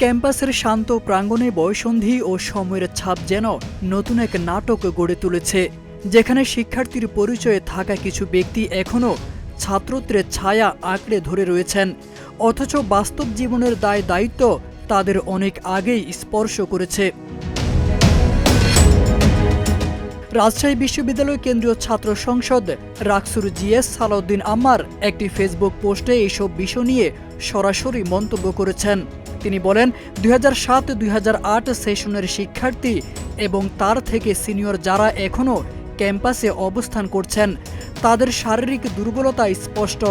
ক্যাম্পাসের শান্ত প্রাঙ্গণে বয়ঃসন্ধি ও সময়ের ছাপ যেন নতুন এক নাটক গড়ে তুলেছে, যেখানে শিক্ষার্থীর পরিচয়ে থাকা কিছু ব্যক্তি এখনও ছাত্রত্বের ছায়া আঁকড়ে ধরে রয়েছেন, অথচ বাস্তব জীবনের দায়িত্ব তাদের অনেক আগেই স্পর্শ করেছে। রাজশাহী বিশ্ববিদ্যালয় কেন্দ্রীয় ছাত্র সংসদ রাকসুর জিএস সালাউদ্দিন আম্মার একটি ফেসবুক পোস্টে এইসব বিষয় নিয়ে সরাসরি মন্তব্য করেছেন। তিনি বলেন, 2007-2008 সেশনের শিক্ষার্থী এবং তার থেকে সিনিয়র যারা এখনও ক্যাম্পাসে অবস্থান করছেন, তাদের শারীরিক দুর্বলতা স্পষ্ট।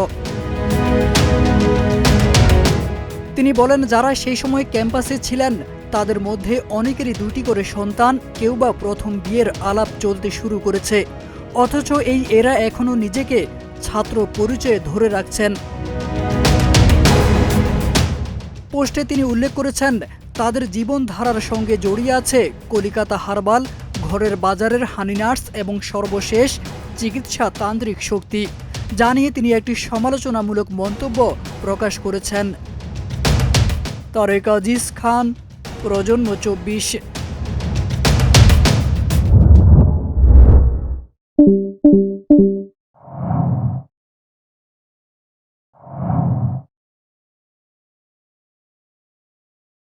তিনি বলেন, যারা সেই সময় ক্যাম্পাসে ছিলেন তাদের মধ্যে অনেকেরই 2টি করে সন্তান, কেউ বা প্রথম বিয়ের আলাপ চলতে শুরু করেছে, অথচ এরা এখনও নিজেকে ছাত্র পরিচয়ে ধরে রাখছেন। পোস্টে তিনি উল্লেখ করেছেন, তাদের জীবনধারার সঙ্গে জড়িয়ে আছে কলিকাতা হারবাল, ঘরের বাজারের হানি নাটস এবং সর্বশেষ চিকিৎসা তান্ত্রিক শক্তি, জানিয়ে তিনি একটি সমালোচনামূলক মন্তব্য প্রকাশ করেছেন। তারেক আজিজ খান, প্রজন্ম 24।